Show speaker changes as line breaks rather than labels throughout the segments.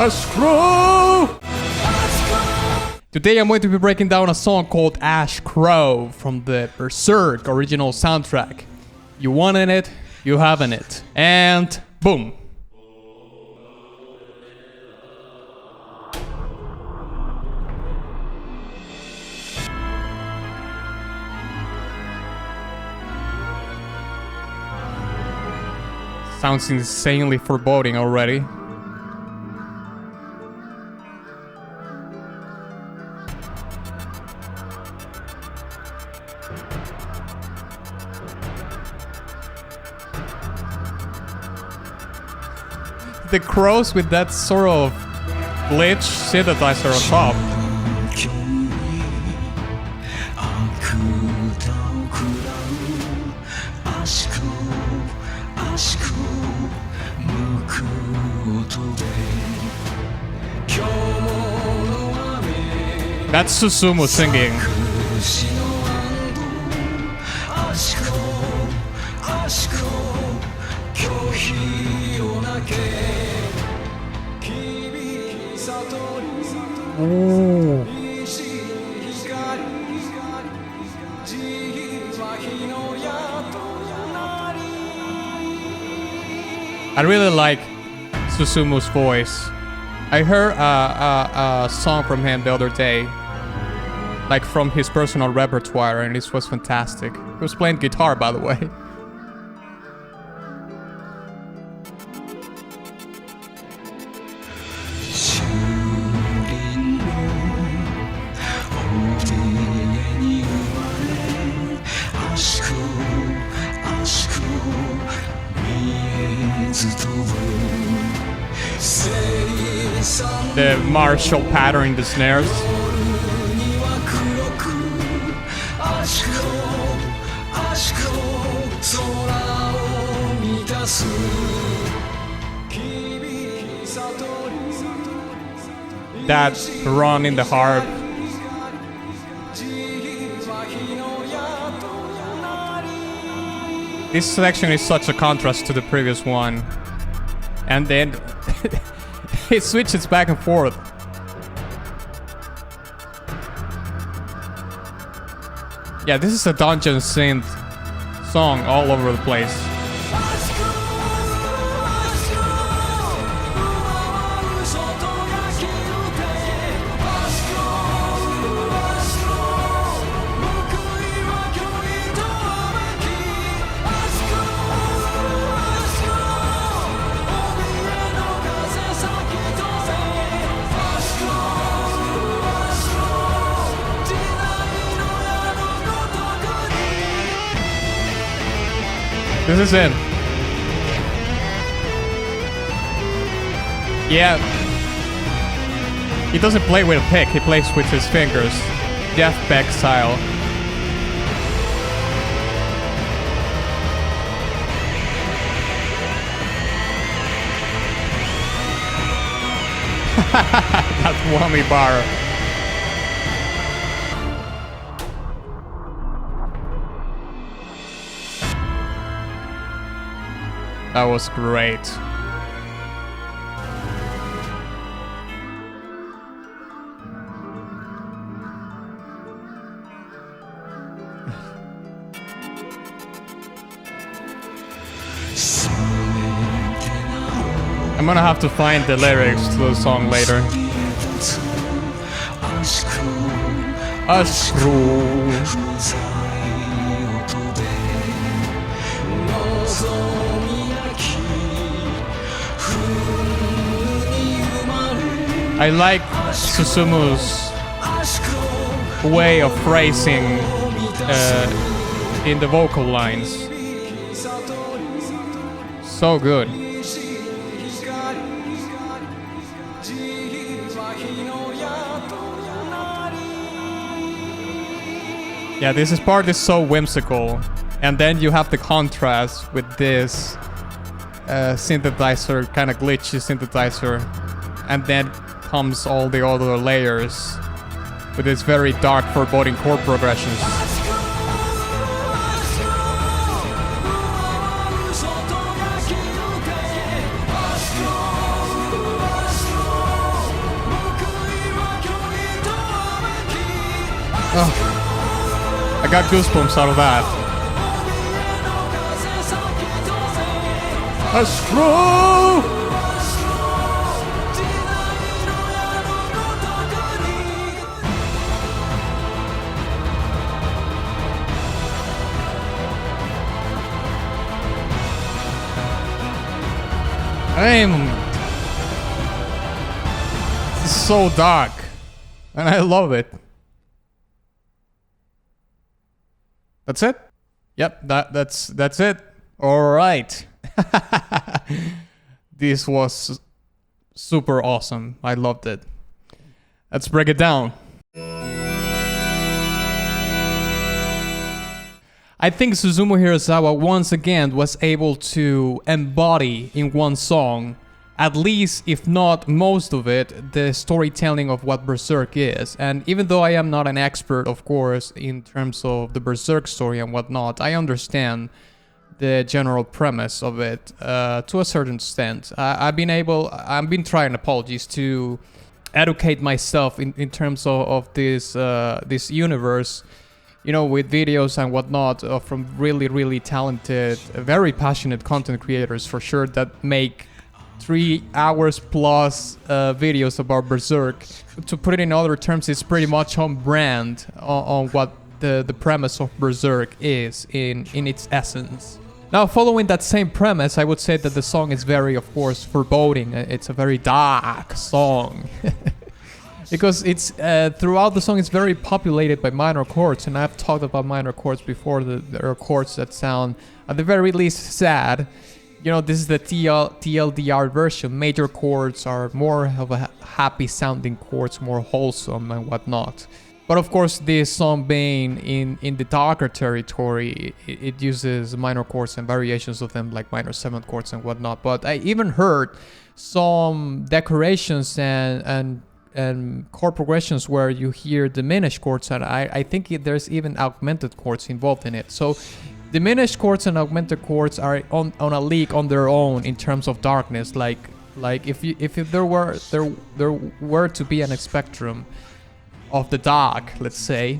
Ash Crow! Today I'm going to be breaking down a song called Ash Crow from the Berserk original soundtrack. You wanted it, you haven't it. And boom. Sounds insanely foreboding already. The crows with that sort of glitch synthesizer on top. That's Susumu singing. Ooh. I really like Susumu's voice. I heard a song from him the other day, like from his personal repertoire, and this was fantastic. He was playing guitar, by the way. The martial pattern in the snares. That run in the harp. This section is such a contrast to the previous one. And then it switches back and forth. Yeah, this is a dungeon synth song all over the place. This is it. Yeah. He doesn't play with a pick, he plays with his fingers. Jeff Beck style. That whammy bar. That was great. I'm gonna have to find the lyrics to the song later. I like Susumu's way of phrasing in the vocal lines. So good. Yeah, this part is so whimsical. And then you have the contrast with this synthesizer, kind of glitchy synthesizer. And then comes all the other layers with its very dark, foreboding chord progressions. I got goosebumps out of that. Astro! It's so dark, and I love it. That's it? Yep, that's it. All right. This was super awesome. I loved it. Let's break it down. I think Susumu Hirasawa once again was able to embody in one song, at least if not most of it, the storytelling of what Berserk is. And even though I am not an expert, of course, in terms of the Berserk story and whatnot, I understand the general premise of it to a certain extent. I've been trying, apologies, to educate myself in terms of this universe, you know, with videos and whatnot from really talented, very passionate content creators for sure that make 3 hours plus videos about Berserk. To put it in other terms, it's pretty much on brand on what the premise of Berserk is in its essence. Now, following that same premise, I would say that the song is very, of course, foreboding. It's a very dark song. Because it's throughout the song, it's very populated by minor chords, and I've talked about minor chords before. There are chords that sound, at the very least, sad. You know, this is the TLDR version. Major chords are more of a happy-sounding chords, more wholesome and whatnot. But of course, this song being in the darker territory, it uses minor chords and variations of them, like minor 7th chords and whatnot. But I even heard some decorations and chord progressions where you hear diminished chords, and I think there's even augmented chords involved in it. So diminished chords and augmented chords are on a league on their own in terms of darkness. Like if there were to be a spectrum of the dark, let's say,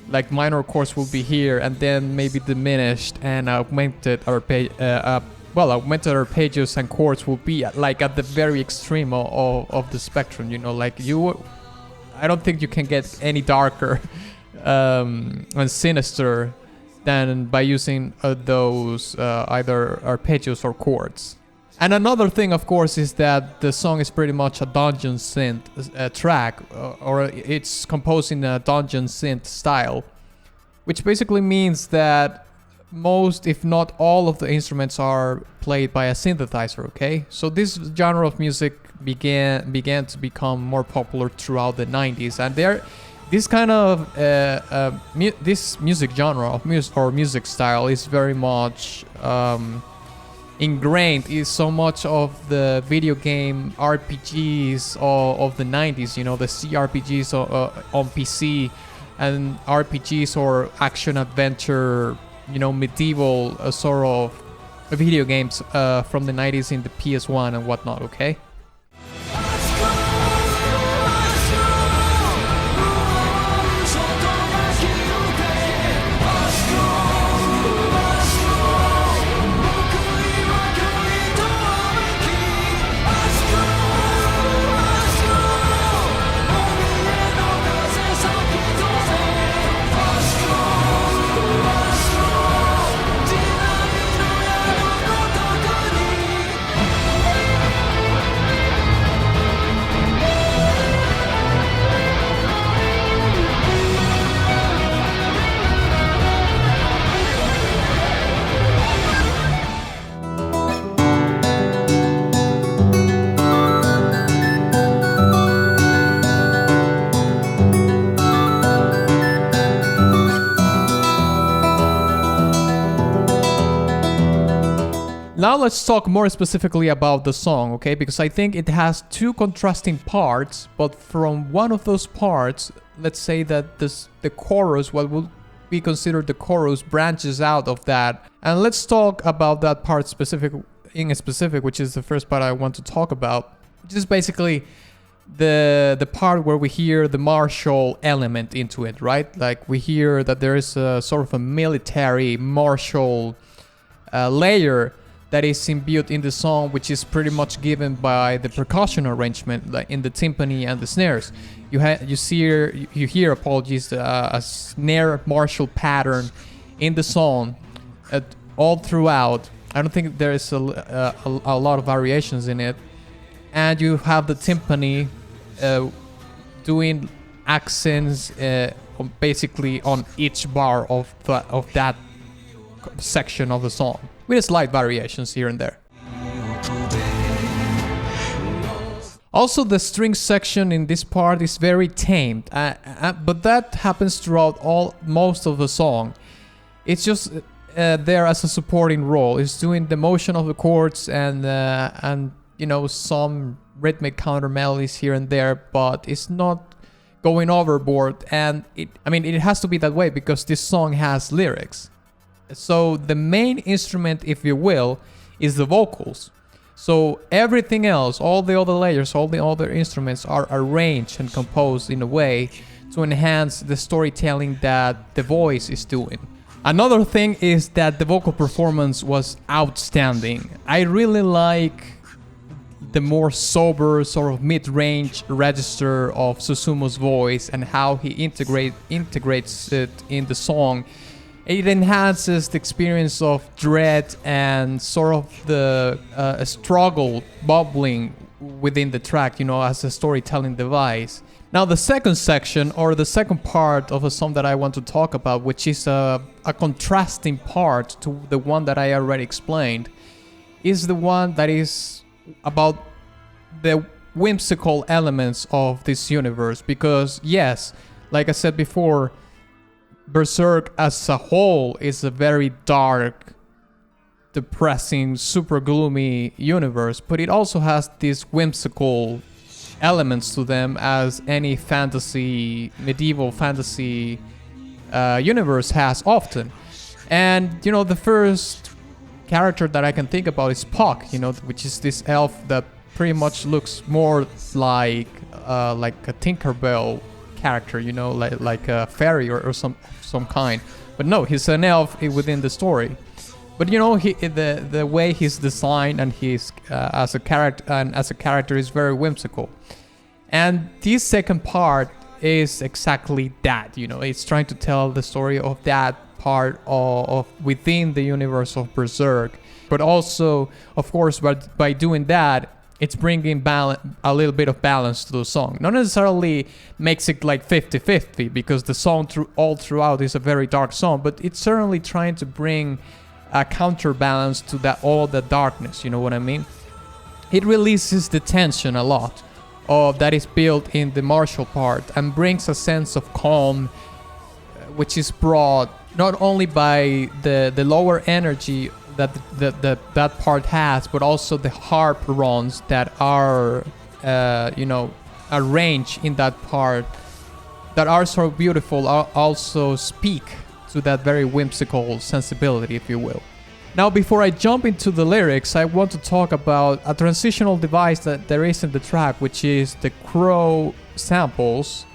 like minor chords will be here, and then maybe diminished and augmented augmented arpeggios and chords will be like at the very extreme of the spectrum, you know, like I don't think you can get any darker and sinister than by using those either arpeggios or chords. And another thing, of course, is that the song is pretty much a dungeon synth track, or it's composed in a dungeon synth style, which basically means that most, if not all, of the instruments are played by a synthesizer, okay? So this genre of music began to become more popular throughout the 90s, and this kind of this music genre of music style is very much ingrained in so much of the video game RPGs of the 90s, you know, the CRPGs on PC, and RPGs or action adventure, you know, medieval sort of video games from the 90s in the PS1 and whatnot, okay? Now let's talk more specifically about the song, okay? Because I think it has two contrasting parts, but from one of those parts, let's say that the chorus, what would be considered the chorus, branches out of that. And let's talk about that part in specific, which is the first part I want to talk about, which is basically the part where we hear the martial element into it, right? Like we hear that there is a sort of a military martial layer that is imbued in the song, which is pretty much given by the percussion arrangement, like in the timpani and the snares. You hear apologies, a snare martial pattern in the song all throughout. I don't think there is a lot of variations in it, and you have the timpani doing accents basically on each bar of that section of the song, with slight variations here and there. Also, the string section in this part is very tamed, but that happens throughout most of the song. It's just there as a supporting role. It's doing the motion of the chords and you know, some rhythmic counter melodies here and there, but it's not going overboard. And it has to be that way because this song has lyrics. So the main instrument, if you will, is the vocals. So everything else, all the other layers, all the other instruments are arranged and composed in a way to enhance the storytelling that the voice is doing. Another thing is that the vocal performance was outstanding. I really like the more sober, sort of mid-range register of Susumu's voice and how he integrates it in the song. It enhances the experience of dread and sort of the struggle bubbling within the track, you know, as a storytelling device. Now the second section, or the second part of a song that I want to talk about, which is a contrasting part to the one that I already explained, is the one that is about the whimsical elements of this universe. Because yes, like I said before, Berserk as a whole is a very dark, depressing, super gloomy universe, but it also has these whimsical elements to them, as any fantasy, medieval fantasy universe has often. And you know, the first character that I can think about is Puck, you know, which is this elf that pretty much looks more like a Tinkerbell character, you know, like a fairy or some kind. But no, he's an elf within the story. But you know, the way he's designed and he's as a character is very whimsical. And this second part is exactly that, you know, it's trying to tell the story of that part of within the universe of Berserk. But also, of course, by doing that, it's bringing a little bit of balance to the song. Not necessarily makes it like 50-50, because the song all throughout is a very dark song, but it's certainly trying to bring a counterbalance to all the darkness, you know what I mean? It releases the tension a lot that is built in the martial part, and brings a sense of calm, which is brought not only by the lower energy that part has, but also the harp runs that are arranged in that part, that are so beautiful, also speak to that very whimsical sensibility, if you will. Now, before I jump into the lyrics, I want to talk about a transitional device that there is in the track, which is the crow samples,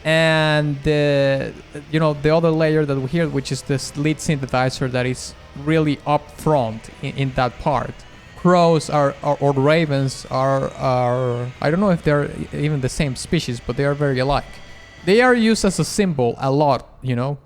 and the other layer that we hear, which is this lead synthesizer that is really up front in that part. Crows or ravens are I don't know if they're even the same species, but they are very alike. They are used as a symbol a lot, you know,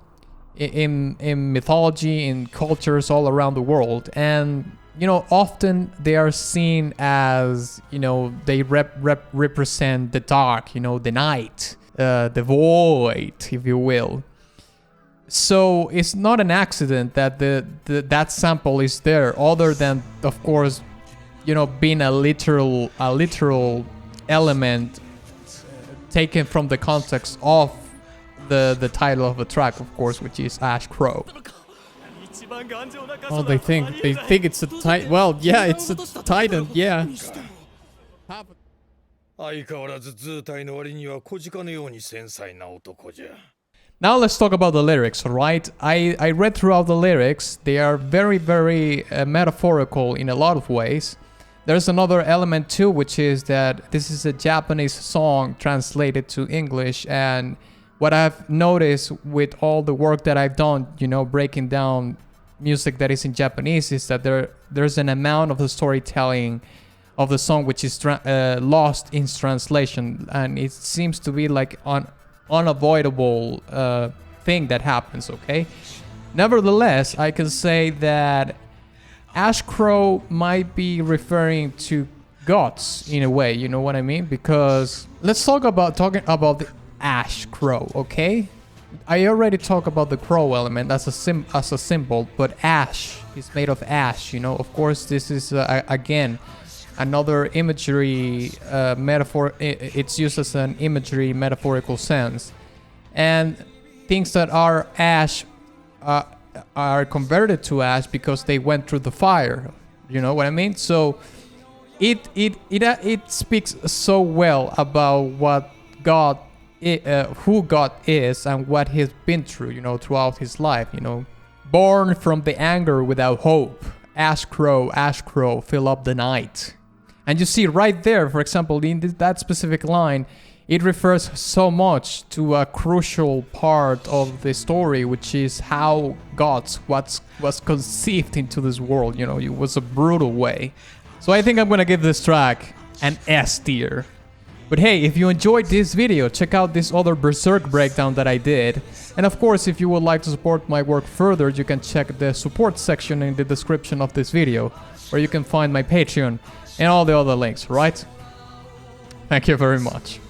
in mythology, in cultures all around the world. And you know, often they are seen as, you know, they represent the dark, you know, the night, the void, if you will. So it's not an accident that that sample is there, other than, of course, you know, being a literal element taken from the context of the title of the track, of course, which is Ash Crow. Oh, they think it's a titan. Well, yeah, it's a titan. Yeah. Now let's talk about the lyrics, alright? I read throughout the lyrics. They are very, very metaphorical in a lot of ways. There's another element too, which is that this is a Japanese song translated to English, and what I've noticed with all the work that I've done, you know, breaking down music that is in Japanese, is that there's an amount of the storytelling of the song which is lost in translation, and it seems to be like an unavoidable thing that happens, okay? Nevertheless, I can say that Ash Crow might be referring to gods in a way, you know what I mean? Because let's talking about the Ash Crow, okay? I already talked about the crow element as a symbol, but ash is made of ash, you know. Of course, this is again another imagery metaphor. It's used as an imagery metaphorical sense, and things that are ash are converted to ash because they went through the fire. You know what I mean? So it speaks so well about what God, who God is, and what he's been through, you know, throughout his life. You know, born from the anger without hope. Ash crow, fill up the night. And you see right there, for example, in that specific line, it refers so much to a crucial part of the story, which is how God was conceived into this world. You know, it was a brutal way. So I think I'm gonna give this track an S tier. But hey, if you enjoyed this video, check out this other Berserk breakdown that I did. And of course, if you would like to support my work further, you can check the support section in the description of this video, where you can find my Patreon and all the other links, right? Thank you very much.